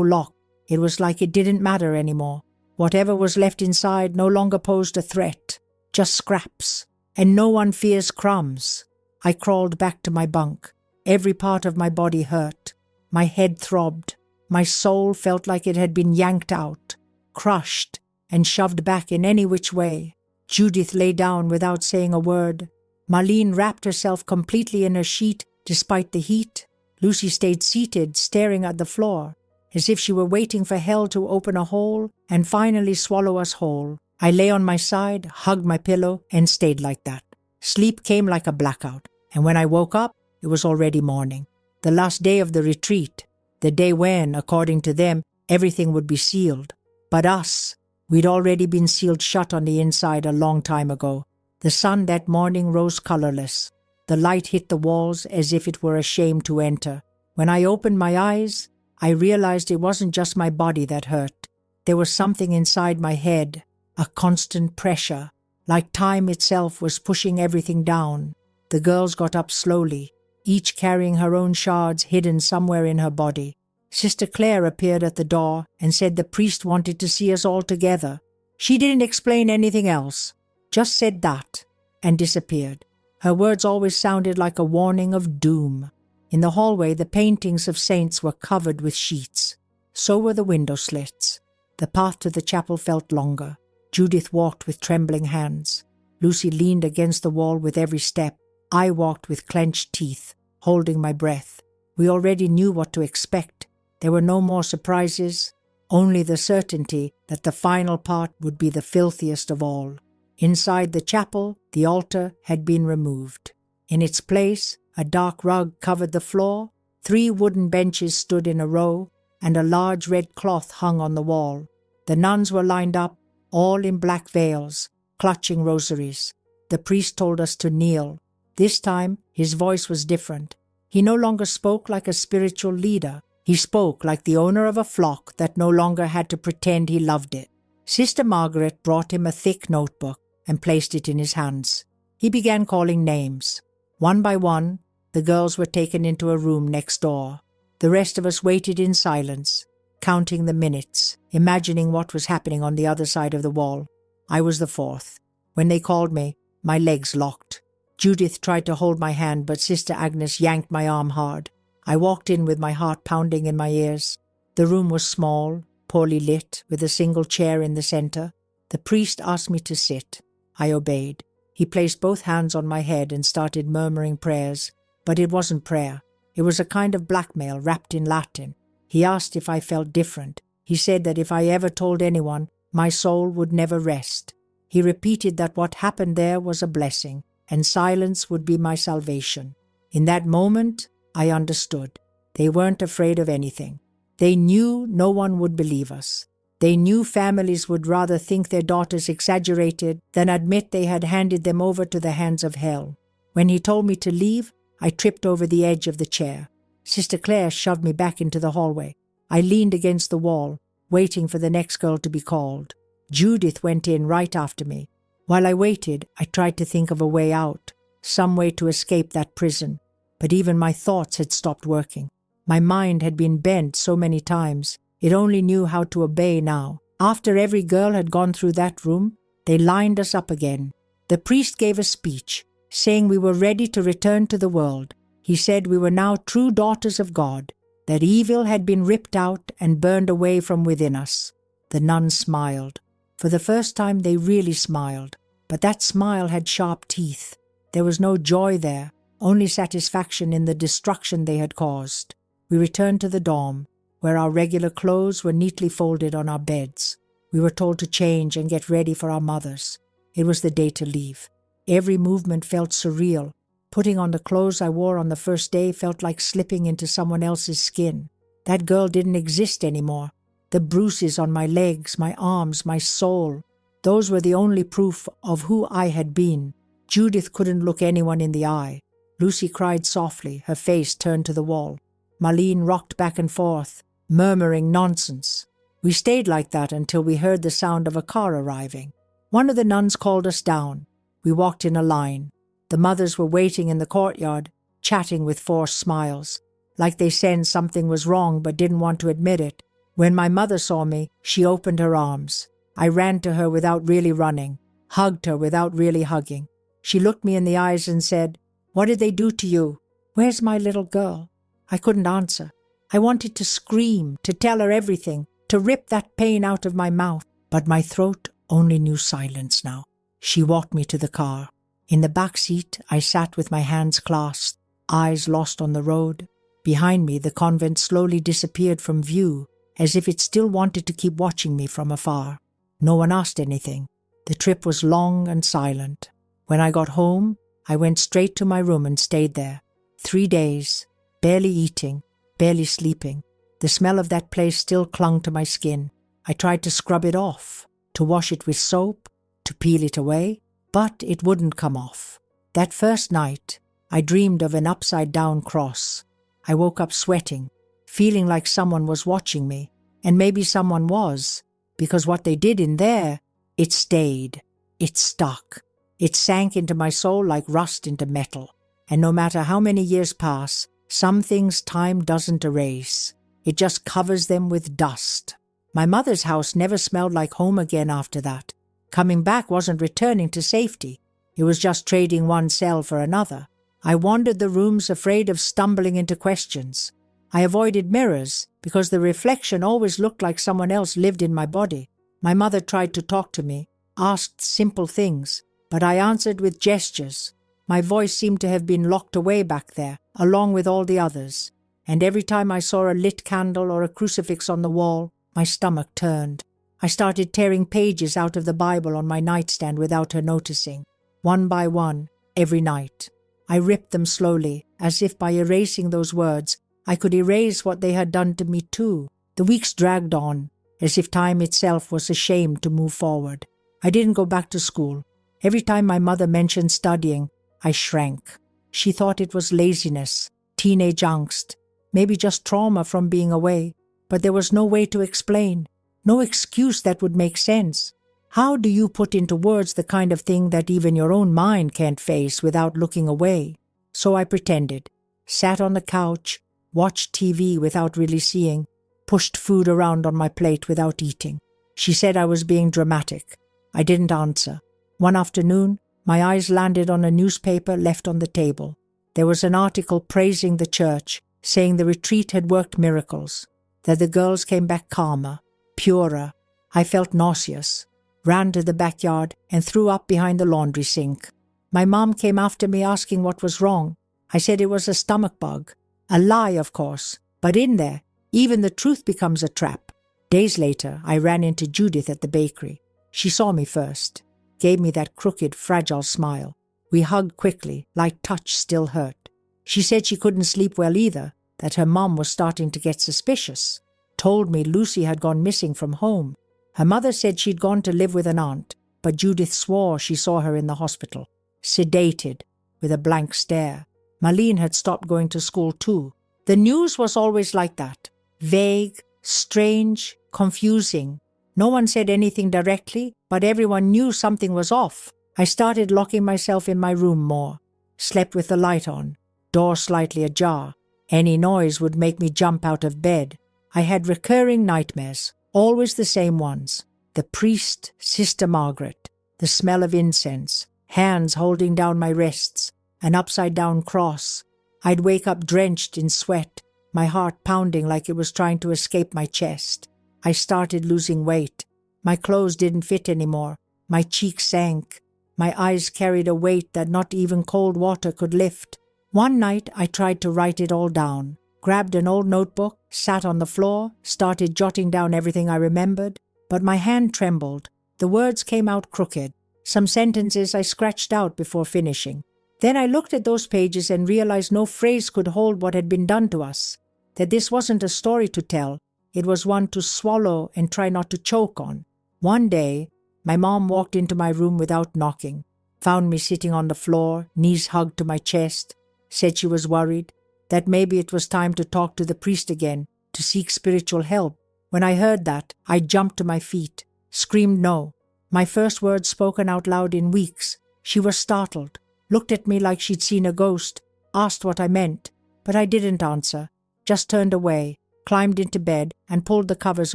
lock. It was like it didn't matter anymore. Whatever was left inside no longer posed a threat, just scraps, and no one fears crumbs. I crawled back to my bunk. Every part of my body hurt. My head throbbed. My soul felt like it had been yanked out, crushed, and shoved back in any which way. Judith lay down without saying a word. Marlene wrapped herself completely in her sheet despite the heat. Lucy stayed seated, staring at the floor, as if she were waiting for hell to open a hole and finally swallow us whole. I lay on my side, hugged my pillow, and stayed like that. Sleep came like a blackout, and when I woke up, it was already morning. The last day of the retreat, the day when, according to them, everything would be sealed. But us, we'd already been sealed shut on the inside a long time ago. The sun that morning rose colorless. The light hit the walls as if it were ashamed to enter. When I opened my eyes, I realized it wasn't just my body that hurt. There was something inside my head, a constant pressure, like time itself was pushing everything down. The girls got up slowly, each carrying her own shards hidden somewhere in her body. Sister Claire appeared at the door and said the priest wanted to see us all together. She didn't explain anything else, just said that, and disappeared. Her words always sounded like a warning of doom. In the hallway, the paintings of saints were covered with sheets. So were the window slits. The path to the chapel felt longer. Judith walked with trembling hands. Lucy leaned against the wall with every step. I walked with clenched teeth, holding my breath. We already knew what to expect. There were no more surprises, only the certainty that the final part would be the filthiest of all. Inside the chapel, the altar had been removed. In its place, a dark rug covered the floor, 3 wooden benches stood in a row, and a large red cloth hung on the wall. The nuns were lined up, all in black veils, clutching rosaries. The priest told us to kneel. This time, his voice was different. He no longer spoke like a spiritual leader. He spoke like the owner of a flock that no longer had to pretend he loved it. Sister Margaret brought him a thick notebook and placed it in his hands. He began calling names. One by one, the girls were taken into a room next door. The rest of us waited in silence, counting the minutes, imagining what was happening on the other side of the wall. I was the 4th. When they called me, my legs locked. Judith tried to hold my hand, but Sister Agnes yanked my arm hard. I walked in with my heart pounding in my ears. The room was small, poorly lit, with a single chair in the center. The priest asked me to sit. I obeyed. He placed both hands on my head and started murmuring prayers. But it wasn't prayer. It was a kind of blackmail wrapped in Latin. He asked if I felt different. He said that if I ever told anyone, my soul would never rest. He repeated that what happened there was a blessing, and silence would be my salvation. In that moment, I understood. They weren't afraid of anything. They knew no one would believe us. They knew families would rather think their daughters exaggerated than admit they had handed them over to the hands of hell. When he told me to leave, I tripped over the edge of the chair. Sister Claire shoved me back into the hallway. I leaned against the wall, waiting for the next girl to be called. Judith went in right after me. While I waited, I tried to think of a way out, some way to escape that prison. But even my thoughts had stopped working. My mind had been bent so many times. It only knew how to obey now. After every girl had gone through that room, they lined us up again. The priest gave a speech, saying we were ready to return to the world. He said we were now true daughters of God, that evil had been ripped out and burned away from within us. The nuns smiled. For the first time they really smiled, but that smile had sharp teeth. There was no joy there, only satisfaction in the destruction they had caused. We returned to the dorm, where our regular clothes were neatly folded on our beds. We were told to change and get ready for our mothers. It was the day to leave. Every movement felt surreal. Putting on the clothes I wore on the first day felt like slipping into someone else's skin. That girl didn't exist anymore. The bruises on my legs, my arms, my soul, those were the only proof of who I had been. Judith couldn't look anyone in the eye. Lucy cried softly, her face turned to the wall. Marlene rocked back and forth, murmuring nonsense. We stayed like that until we heard the sound of a car arriving. One of the nuns called us down. We walked in a line. The mothers were waiting in the courtyard, chatting with forced smiles, like they sensed something was wrong but didn't want to admit it. When my mother saw me, she opened her arms. I ran to her without really running, hugged her without really hugging. She looked me in the eyes and said, "What did they do to you? Where's my little girl?" I couldn't answer. I wanted to scream, to tell her everything, to rip that pain out of my mouth, but my throat only knew silence now. She walked me to the car. In the back seat, I sat with my hands clasped, eyes lost on the road. Behind me, the convent slowly disappeared from view, as if it still wanted to keep watching me from afar. No one asked anything. The trip was long and silent. When I got home, I went straight to my room and stayed there. 3 days, barely eating, barely sleeping. The smell of that place still clung to my skin. I tried to scrub it off, to wash it with soap, to peel it away, but it wouldn't come off. That first night, I dreamed of an upside-down cross. I woke up sweating, feeling like someone was watching me, and maybe someone was, because what they did in there, it stayed, it stuck. It sank into my soul like rust into metal. And no matter how many years pass, some things time doesn't erase. It just covers them with dust. My mother's house never smelled like home again after that. Coming back wasn't returning to safety. It was just trading one cell for another. I wandered the rooms afraid of stumbling into questions. I avoided mirrors because the reflection always looked like someone else lived in my body. My mother tried to talk to me, asked simple things, but I answered with gestures. My voice seemed to have been locked away back there, along with all the others. And every time I saw a lit candle or a crucifix on the wall, my stomach turned. I started tearing pages out of the Bible on my nightstand without her noticing, one by one, every night. I ripped them slowly, as if by erasing those words, I could erase what they had done to me too. The weeks dragged on, as if time itself was ashamed to move forward. I didn't go back to school. Every time my mother mentioned studying, I shrank. She thought it was laziness, teenage angst, maybe just trauma from being away, but there was no way to explain, no excuse that would make sense. How do you put into words the kind of thing that even your own mind can't face without looking away? So I pretended, sat on the couch, watched TV without really seeing, pushed food around on my plate without eating. She said I was being dramatic. I didn't answer. One afternoon, my eyes landed on a newspaper left on the table. There was an article praising the church, saying the retreat had worked miracles, that the girls came back calmer, purer. I felt nauseous, ran to the backyard and threw up behind the laundry sink. My mom came after me asking what was wrong. I said it was a stomach bug. A lie, of course, but in there, even the truth becomes a trap. Days later, I ran into Judith at the bakery. She saw me first, gave me that crooked, fragile smile. We hugged quickly, like touch still hurt. She said she couldn't sleep well either, that her mom was starting to get suspicious. Told me Lucy had gone missing from home. Her mother said she'd gone to live with an aunt, but Judith swore she saw her in the hospital, sedated, with a blank stare. Marlene had stopped going to school too. The news was always like that, vague, strange, confusing. No one said anything directly, but everyone knew something was off. I started locking myself in my room more, slept with the light on, door slightly ajar. Any noise would make me jump out of bed. I had recurring nightmares, always the same ones. The priest, Sister Margaret, the smell of incense, hands holding down my wrists, an upside-down cross. I'd wake up drenched in sweat, my heart pounding like it was trying to escape my chest. I started losing weight. My clothes didn't fit anymore. My cheeks sank. My eyes carried a weight that not even cold water could lift. One night I tried to write it all down, grabbed an old notebook, sat on the floor, started jotting down everything I remembered, but my hand trembled. The words came out crooked. Some sentences I scratched out before finishing. Then I looked at those pages and realized no phrase could hold what had been done to us. that this wasn't a story to tell, it was one to swallow and try not to choke on. One day, my mom walked into my room without knocking, found me sitting on the floor, knees hugged to my chest, said she was worried, that maybe it was time to talk to the priest again, to seek spiritual help. When I heard that, I jumped to my feet, screamed no. My first words spoken out loud in weeks. She was startled, looked at me like she'd seen a ghost, asked what I meant, but I didn't answer, just turned away, climbed into bed and pulled the covers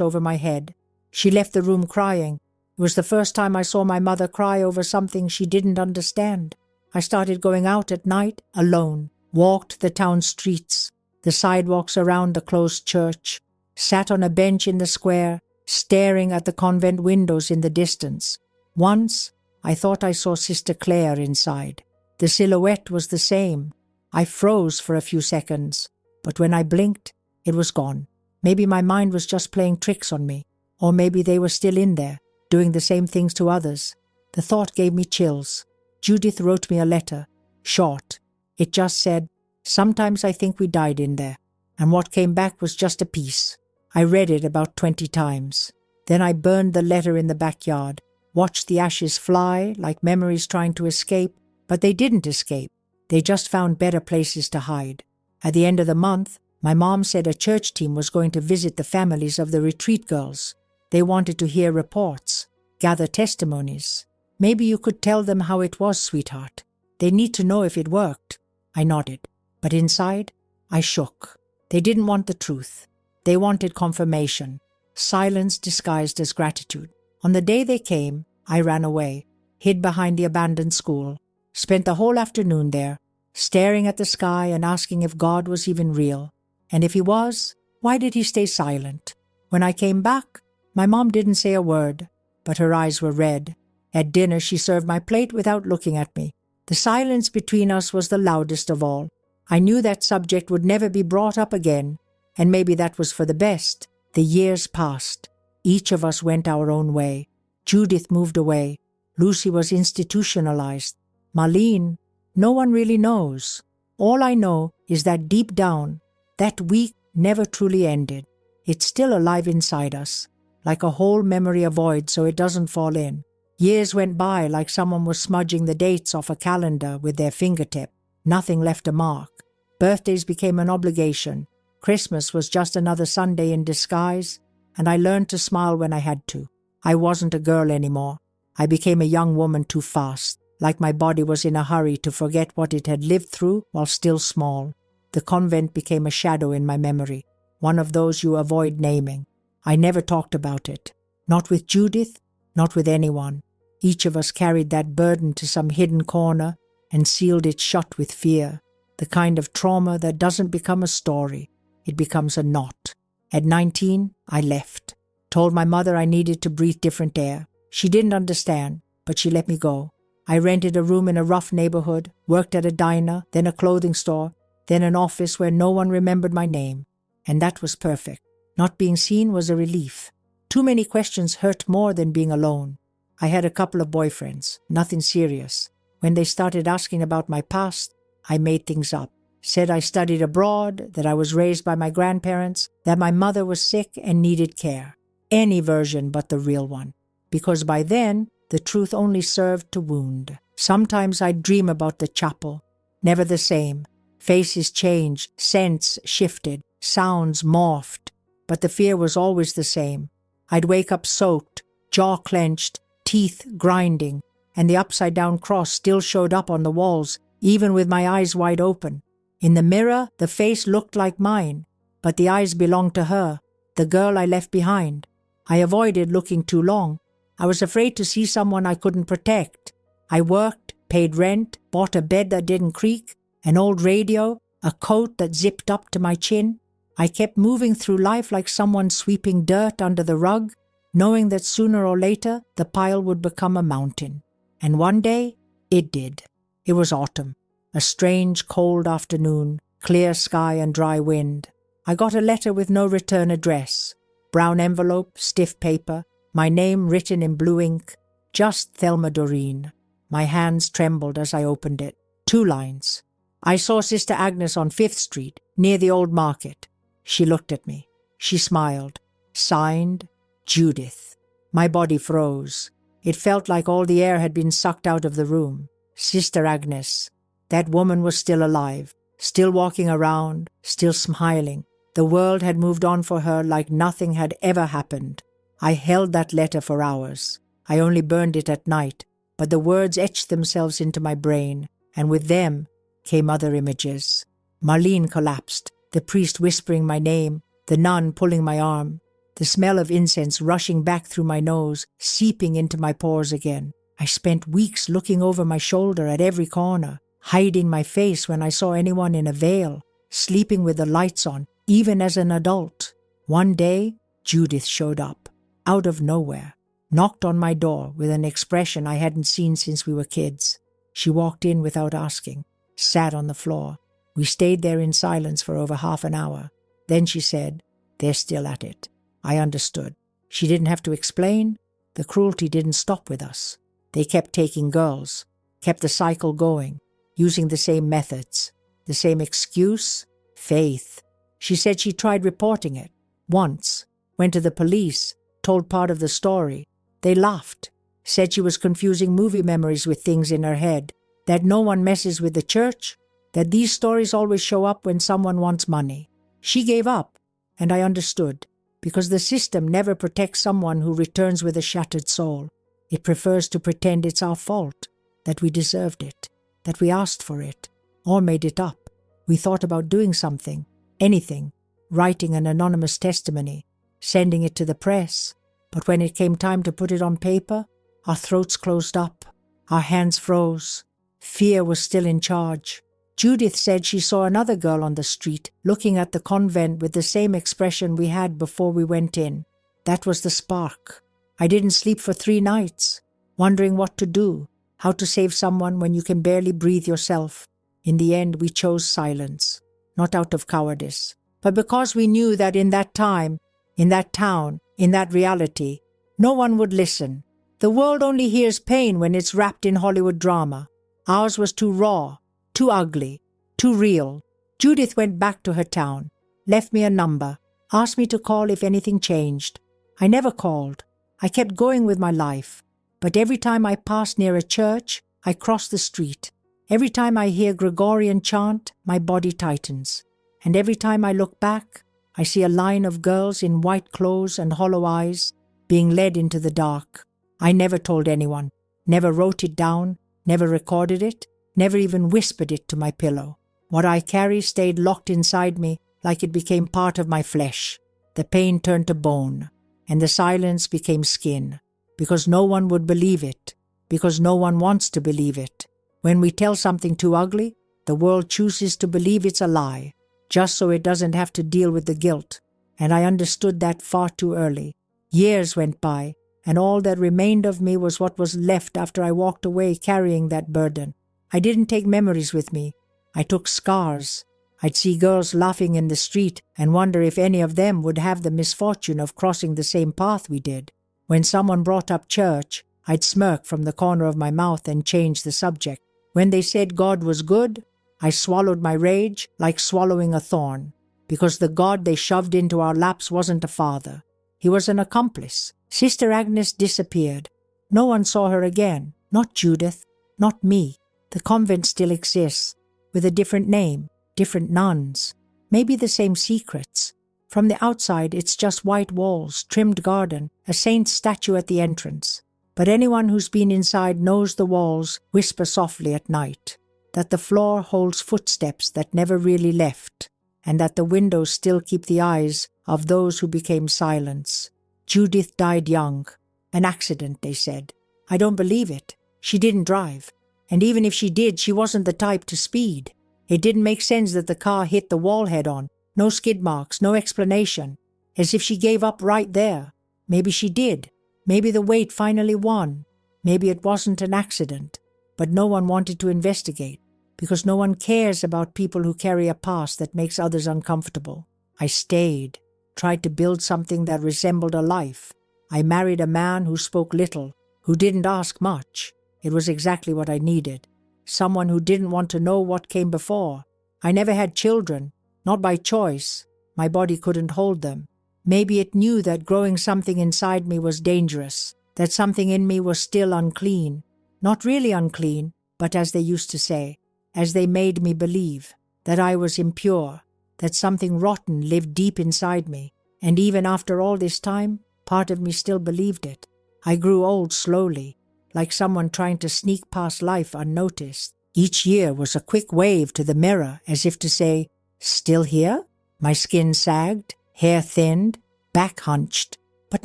over my head. She left the room crying. It was the first time I saw my mother cry over something she didn't understand. I started going out at night alone, walked the town streets, the sidewalks around the closed church, sat on a bench in the square, staring at the convent windows in the distance. Once, I thought I saw Sister Claire inside. The silhouette was the same. I froze for a few seconds, but when I blinked, it was gone. Maybe my mind was just playing tricks on me, or maybe they were still in there, doing the same things to others. The thought gave me chills. Judith wrote me a letter, short. It just said, "Sometimes I think we died in there," and what came back was just a piece. I read it about 20 times. Then I burned the letter in the backyard, watched the ashes fly like memories trying to escape, but they didn't escape. They just found better places to hide. At the end of the month, my mom said a church team was going to visit the families of the retreat girls. They wanted to hear reports, gather testimonies. "Maybe you could tell them how it was, sweetheart. They need to know if it worked." I nodded, but inside, I shook. They didn't want the truth. They wanted confirmation, silence disguised as gratitude. On the day they came, I ran away, hid behind the abandoned school, spent the whole afternoon there, staring at the sky and asking if God was even real. And if he was, why did he stay silent? When I came back, my mom didn't say a word, but her eyes were red. At dinner, she served my plate without looking at me. The silence between us was the loudest of all. I knew that subject would never be brought up again, and maybe that was for the best. The years passed. Each of us went our own way. Judith moved away. Lucy was institutionalized. Marlene, no one really knows. All I know is that deep down, that week never truly ended. It's still alive inside us, like a whole memory avoid so it doesn't fall in. Years went by like someone was smudging the dates off a calendar with their fingertip. Nothing left a mark. Birthdays became an obligation. Christmas was just another Sunday in disguise, and I learned to smile when I had to. I wasn't a girl anymore. I became a young woman too fast, like my body was in a hurry to forget what it had lived through while still small. The convent became a shadow in my memory, one of those you avoid naming. I never talked about it. Not with Judith, not with anyone. Each of us carried that burden to some hidden corner and sealed it shut with fear, the kind of trauma that doesn't become a story. It becomes a knot. At 19, I left. Told my mother I needed to breathe different air. She didn't understand, but she let me go. I rented a room in a rough neighborhood, worked at a diner, then a clothing store, then an office where no one remembered my name. And that was perfect. Not being seen was a relief. Too many questions hurt more than being alone. I had a couple of boyfriends, nothing serious. When they started asking about my past, I made things up. Said I studied abroad, that I was raised by my grandparents, that my mother was sick and needed care. Any version but the real one. Because by then, the truth only served to wound. Sometimes I'd dream about the chapel. Never the same. Faces changed, scents shifted, sounds morphed. But the fear was always the same. I'd wake up soaked, jaw clenched, teeth grinding, and the upside-down cross still showed up on the walls, even with my eyes wide open. In the mirror, the face looked like mine, but the eyes belonged to her, the girl I left behind. I avoided looking too long. I was afraid to see someone I couldn't protect. I worked, paid rent, bought a bed that didn't creak, an old radio, a coat that zipped up to my chin. I kept moving through life like someone sweeping dirt under the rug, knowing that sooner or later the pile would become a mountain. And one day, it did. It was autumn, a strange cold afternoon, clear sky and dry wind. I got a letter with no return address. Brown envelope, stiff paper, my name written in blue ink, just Thelma Doreen. My hands trembled as I opened it. 2 lines. I saw Sister Agnes on 5th Street, near the old market. She looked at me. She smiled. Signed, Judith. My body froze. It felt like all the air had been sucked out of the room. Sister Agnes. That woman was still alive, still walking around, still smiling. The world had moved on for her like nothing had ever happened. I held that letter for hours. I only burned it at night, but the words etched themselves into my brain, and with them came other images. Marlene collapsed, the priest whispering my name, the nun pulling my arm, the smell of incense rushing back through my nose, seeping into my pores again. I spent weeks looking over my shoulder at every corner, hiding my face when I saw anyone in a veil, sleeping with the lights on, even as an adult. One day, Judith showed up, out of nowhere, knocked on my door with an expression I hadn't seen since we were kids. She walked in without asking, sat on the floor. We stayed there in silence for over half an hour. Then she said, "They're still at it." I understood. She didn't have to explain. The cruelty didn't stop with us. They kept taking girls, kept the cycle going, using the same methods, the same excuse, faith. She said she tried reporting it. Once, went to the police, told part of the story. They laughed, said she was confusing movie memories with things in her head, that no one messes with the church, that these stories always show up when someone wants money. She gave up, and I understood, because the system never protects someone who returns with a shattered soul. It prefers to pretend it's our fault, that we deserved it, that we asked for it, or made it up. We thought about doing something, anything, writing an anonymous testimony, sending it to the press, but when it came time to put it on paper, our throats closed up, our hands froze. Fear was still in charge. Judith said she saw another girl on the street, looking at the convent with the same expression we had before we went in. That was the spark. I didn't sleep for 3 nights, wondering what to do, how to save someone when you can barely breathe yourself. In the end, we chose silence, not out of cowardice, but because we knew that in that time, in that town, in that reality, no one would listen. The world only hears pain when it's wrapped in Hollywood drama. Ours was too raw, too ugly, too real. Judith went back to her town, left me a number, asked me to call if anything changed. I never called. I kept going with my life. But every time I pass near a church, I cross the street. Every time I hear Gregorian chant, my body tightens. And every time I look back, I see a line of girls in white clothes and hollow eyes being led into the dark. I never told anyone, never wrote it down, never recorded it, never even whispered it to my pillow. What I carry stayed locked inside me like it became part of my flesh. The pain turned to bone, and the silence became skin, because no one would believe it, because no one wants to believe it. When we tell something too ugly, the world chooses to believe it's a lie, just so it doesn't have to deal with the guilt. And I understood that far too early. Years went by, and all that remained of me was what was left after I walked away carrying that burden. I didn't take memories with me. I took scars. I'd see girls laughing in the street and wonder if any of them would have the misfortune of crossing the same path we did. When someone brought up church, I'd smirk from the corner of my mouth and change the subject. When they said God was good, I swallowed my rage like swallowing a thorn, because the God they shoved into our laps wasn't a father. He was an accomplice. Sister Agnes disappeared. No one saw her again. Not Judith, not me. The convent still exists, with a different name, different nuns, maybe the same secrets. From the outside, it's just white walls, trimmed garden, a saint's statue at the entrance. But anyone who's been inside knows the walls whisper softly at night, that the floor holds footsteps that never really left, and that the windows still keep the eyes of those who became silence. Judith died young. An accident, they said. I don't believe it. She didn't drive. And even if she did, she wasn't the type to speed. It didn't make sense that the car hit the wall head-on. No skid marks, no explanation. As if she gave up right there. Maybe she did. Maybe the weight finally won. Maybe it wasn't an accident. But no one wanted to investigate, because no one cares about people who carry a past that makes others uncomfortable. I stayed, tried to build something that resembled a life. I married a man who spoke little, who didn't ask much. It was exactly what I needed. Someone who didn't want to know what came before. I never had children, not by choice. my body couldn't hold them. Maybe it knew that growing something inside me was dangerous, that something in me was still unclean. Not really unclean, but as they used to say, as they made me believe, that I was impure, that something rotten lived deep inside me. And even after all this time, part of me still believed it. I grew old slowly, like someone trying to sneak past life unnoticed. Each year was a quick wave to the mirror, as if to say, "Still here?" My skin sagged, hair thinned, back hunched. But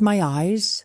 my eyes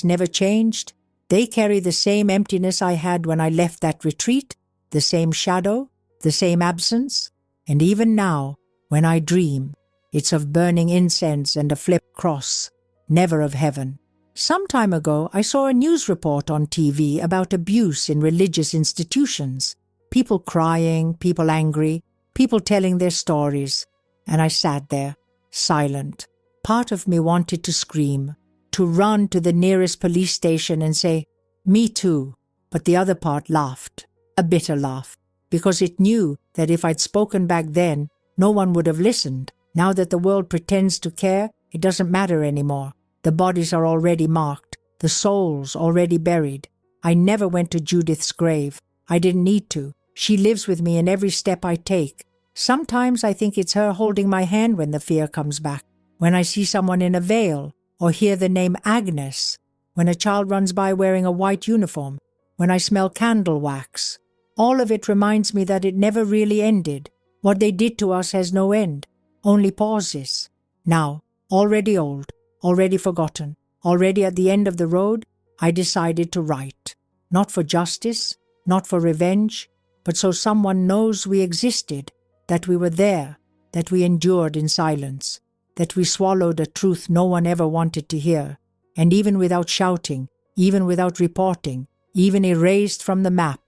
never changed. They carry the same emptiness I had when I left that retreat, the same shadow, the same absence. And even now, when I dream, it's of burning incense and a flipped cross, never of heaven. Some time ago, I saw a news report on TV about abuse in religious institutions. People crying, people angry, people telling their stories. And I sat there, silent. Part of me wanted to scream, to run to the nearest police station and say, "Me too." But the other part laughed, a bitter laugh, because it knew that if I'd spoken back then, no one would have listened. Now that the world pretends to care, it doesn't matter anymore. The bodies are already marked, the souls already buried. I never went to Judith's grave. I didn't need to. She lives with me in every step I take. Sometimes I think it's her holding my hand when the fear comes back. When I see someone in a veil, or hear the name Agnes, when a child runs by wearing a white uniform, when I smell candle wax. All of it reminds me that it never really ended. What they did to us has no end, only pauses. Now, already old, already forgotten, already at the end of the road, I decided to write. Not for justice, not for revenge, but so someone knows we existed, that we were there, that we endured in silence, that we swallowed a truth no one ever wanted to hear. And even without shouting, even without reporting, even erased from the map,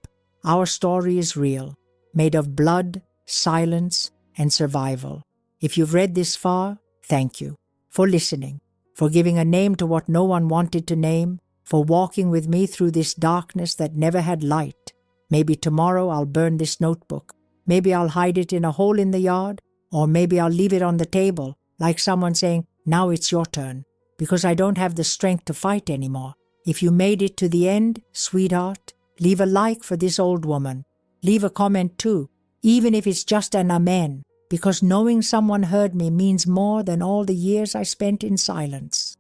our story is real, made of blood, silence, and survival. If you've read this far, thank you for listening, for giving a name to what no one wanted to name, for walking with me through this darkness that never had light. Maybe tomorrow I'll burn this notebook. Maybe I'll hide it in a hole in the yard, or maybe I'll leave it on the table, like someone saying, "Now it's your turn," because I don't have the strength to fight anymore. If you made it to the end, sweetheart, leave a like for this old woman. Leave a comment too, even if it's just an amen, because knowing someone heard me means more than all the years I spent in silence.